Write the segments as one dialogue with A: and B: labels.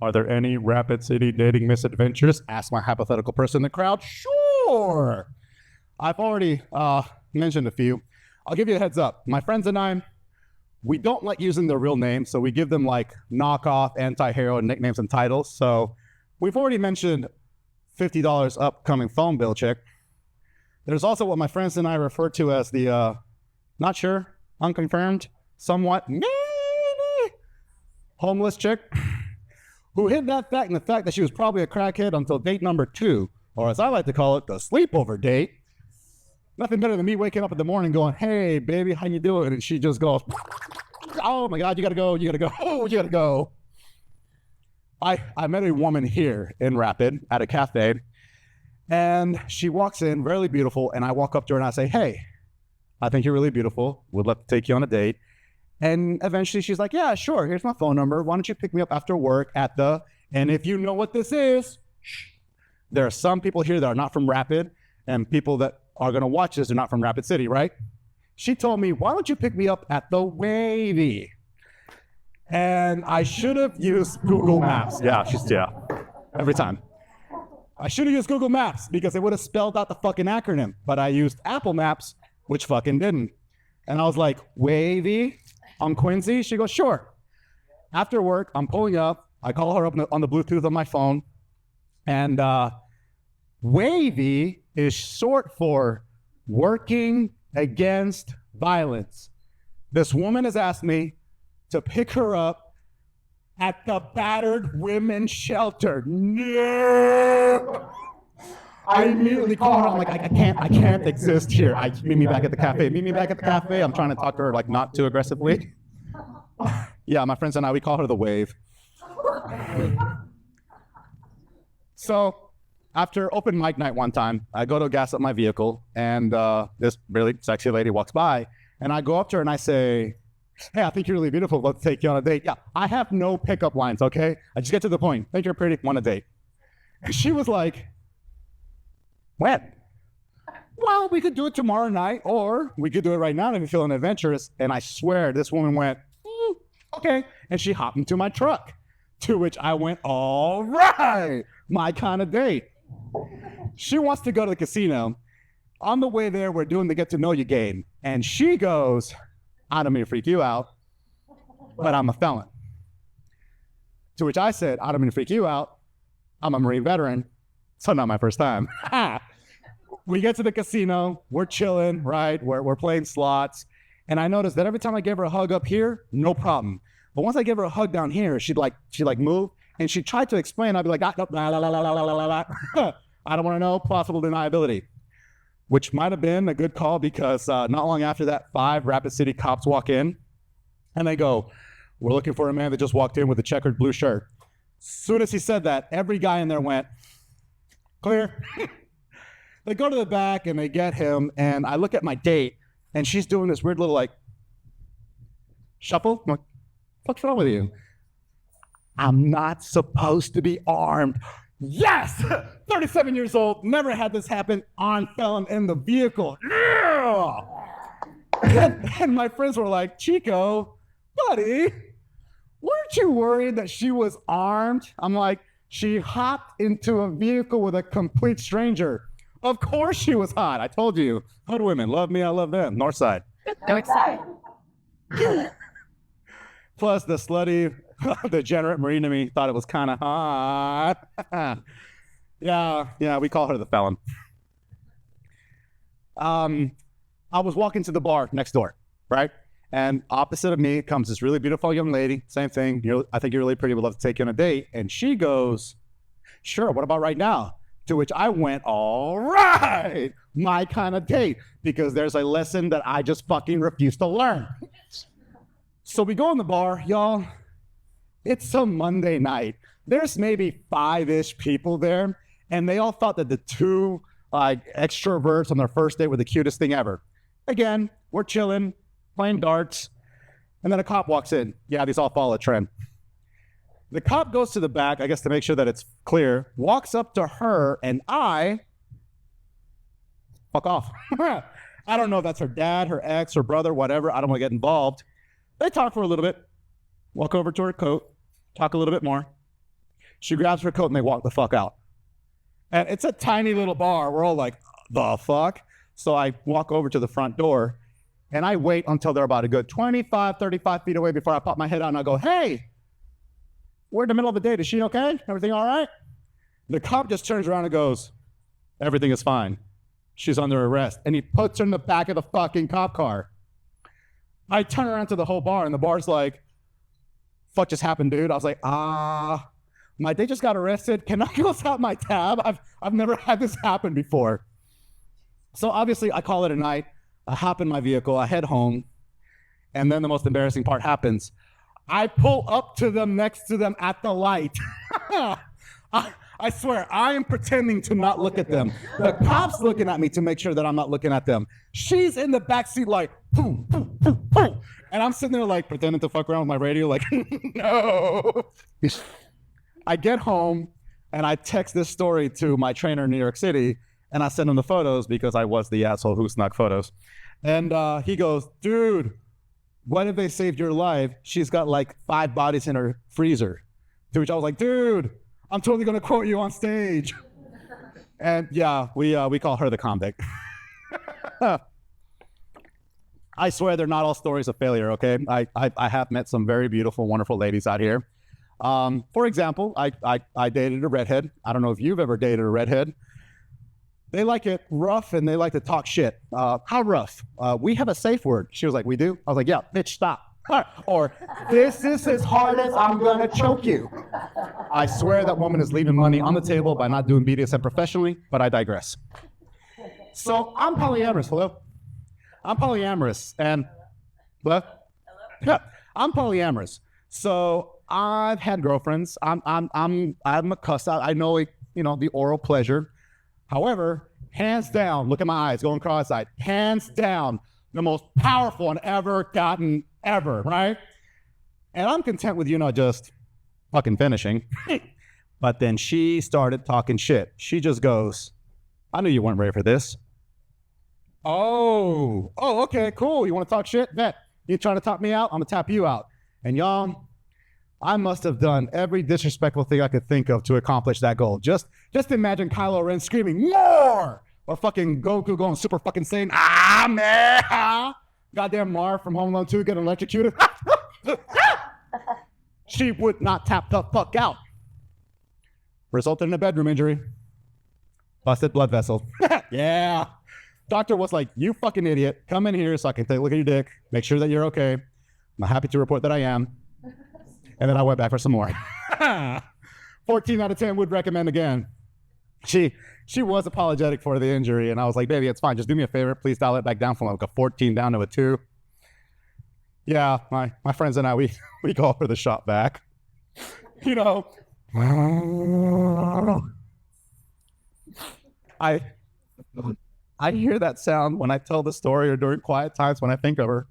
A: Are there any Rapid City dating misadventures? Asked my hypothetical person in the crowd. Sure. I've already mentioned a few. I'll give you a heads up. My friends and I, we don't like using their real names, so we give them like knockoff, anti-hero nicknames and titles. So we've already mentioned $50 upcoming phone bill chick. There's also what my friends and I refer to as the not sure, unconfirmed, somewhat, maybe homeless chick who hid that fact in the fact that she was probably a crackhead until date number 2, or as I like to call it, the sleepover date. Nothing better than me waking up in the morning going, hey, baby, how you doing? And she just goes, oh my God, you gotta go, you gotta go, oh, you gotta go. I met a woman here in Rapid at a cafe, and she walks in, really beautiful, and I walk up to her and I say, hey, I think you're really beautiful. Would love to take you on a date. And eventually she's like, yeah, sure, here's my phone number. Why don't you pick me up after work at the, and if you know what this is, there are some people here that are not from Rapid, and people that are gonna watch this are not from Rapid City, right? She told me, why don't you pick me up at the Wavy? And I should have used Google Maps. Yeah, every time. I should have used Google Maps because it would have spelled out the fucking acronym, but I used Apple Maps, which fucking didn't. And I was like, Wavy on Quincy? She goes, sure. After work, I'm pulling up. I call her up on the Bluetooth on my phone. And Wavy is short for Working Against Violence. This woman has asked me to pick her up at the battered women's shelter. No! I immediately call her. I'm like, I can't exist here. Meet me back at the cafe. Meet me back at the cafe. I'm trying to talk to her like not too aggressively. Yeah, my friends and I, we call her the Wave. So after open mic night one time, I go to gas up my vehicle, and this really sexy lady walks by, and I go up to her and I say, hey, I think you're really beautiful. Let's take you on a date. Yeah, I have no pickup lines, okay? I just get to the point. Think you're pretty, want a date. And she was like, when? Well, we could do it tomorrow night, or we could do it right now if you're feeling adventurous. And I swear, this woman went, okay. And she hopped into my truck, to which I went, all right, my kind of date. She wants to go to the casino. On the way there, we're doing the get to know you game. And she goes, I don't mean to freak you out, but I'm a felon. To which I said, I don't mean to freak you out. I'm a Marine veteran, so not my first time. We get to the casino, we're chilling, right? We're playing slots. And I noticed that every time I gave her a hug up here, no problem. But once I gave her a hug down here, she'd move, and she tried to explain. I'd be like, I don't want to know, plausible deniability. Which might have been a good call because not long after that, 5 Rapid City cops walk in, and they go, we're looking for a man that just walked in with a checkered blue shirt. As soon as he said that, every guy in there went, clear. They go to the back and they get him, and I look at my date, and she's doing this weird little like shuffle. I'm like, what's wrong with you? I'm not supposed to be armed. Yes! 37 years old, never had this happen, on felon in the vehicle. Yeah! And my friends were like, Chico, buddy, weren't you worried that she was armed? I'm like, she hopped into a vehicle with a complete stranger. Of course she was hot. I told you. Hood women, love me, I love them. North side.
B: North side.
A: Plus the slutty, degenerate Marine to me thought it was kind of hot. Yeah, we call her the felon. I was walking to the bar next door, right? And opposite of me comes this really beautiful young lady. Same thing. I think you're really pretty. Would love to take you on a date. And she goes, sure, what about right now? To which I went, all right, my kind of date, because there's a lesson that I just fucking refuse to learn. So we go in the bar, y'all. It's a Monday night. There's maybe 5-ish people there, and they all thought that the 2 extroverts on their first date were the cutest thing ever. Again, we're chilling, playing darts, and then a cop walks in. Yeah, these all follow a trend. The cop goes to the back, I guess to make sure that it's clear, walks up to her, and I fuck off. I don't know if that's her dad, her ex, her brother, whatever. I don't want to get involved. They talk for a little bit, walk over to her coat, talk a little bit more. She grabs her coat and they walk the fuck out. And it's a tiny little bar. We're all like, the fuck? So I walk over to the front door and I wait until they're about a good 25, 35 feet away before I pop my head out and I go, hey, we're in the middle of the date. Is she okay? Everything all right? The cop just turns around and goes, everything is fine. She's under arrest. And he puts her in the back of the fucking cop car. I turn around to the whole bar and the bar's like, fuck just happened, dude? I was like, my date just got arrested. Can I close out my tab? I've never had this happen before. So obviously I call it a night. I hop in my vehicle, I head home, and then the most embarrassing part happens. I pull up to them next to them at the light. I swear, I am pretending to not look at them. The cop's looking at me to make sure that I'm not looking at them. She's in the backseat like, boom, boom, boom, boom. And I'm sitting there like pretending to fuck around with my radio like, no. I get home and I text this story to my trainer in New York City and I send him the photos because I was the asshole who snuck photos. And he goes, dude, what if they saved your life? She's got like 5 bodies in her freezer. To which I was like, dude, I'm totally gonna quote you on stage. And yeah, we call her the convict. I swear they're not all stories of failure, okay? I have met some very beautiful, wonderful ladies out here. For example, I dated a redhead. I don't know if you've ever dated a redhead. They like it rough and they like to talk shit. How rough? We have a safe word. She was like, we do? I was like, yeah, bitch, stop. Or, this is as hard as I'm gonna choke you. I swear that woman is leaving money on the table by not doing BDSM professionally, but I digress. So I'm polyamorous, hello? I'm polyamorous and, what? Yeah, I'm polyamorous. So I've had girlfriends. I'm a cuss out. I know it, the oral pleasure. However, hands down, look at my eyes, going cross-eyed, hands down, the most powerful one ever gotten ever, right? And I'm content with you not just fucking finishing. But then she started talking shit. She just goes, I knew you weren't ready for this. Oh, okay, cool. You want to talk shit? Bet. You trying to top me out? I'm gonna tap you out. And y'all, I must have done every disrespectful thing I could think of to accomplish that goal. Just imagine Kylo Ren screaming, more! Or fucking Goku going super fucking Saiyan, man! Goddamn Marv from Home Alone 2 getting electrocuted. She would not tap the fuck out. Resulted in a bedroom injury. Busted blood vessel. Yeah. Doctor was like, you fucking idiot. Come in here so I can take a look at your dick. Make sure that you're okay. I'm happy to report that I am. And then I went back for some more. 14 out of 10 would recommend again. She was apologetic for the injury, and I was like, baby, it's fine. Just do me a favor. Please dial it back down from like a 14 down to a 2. Yeah, my friends and I, we call her the shot back. I hear that sound when I tell the story or during quiet times when I think of her.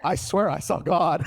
A: I swear I saw God.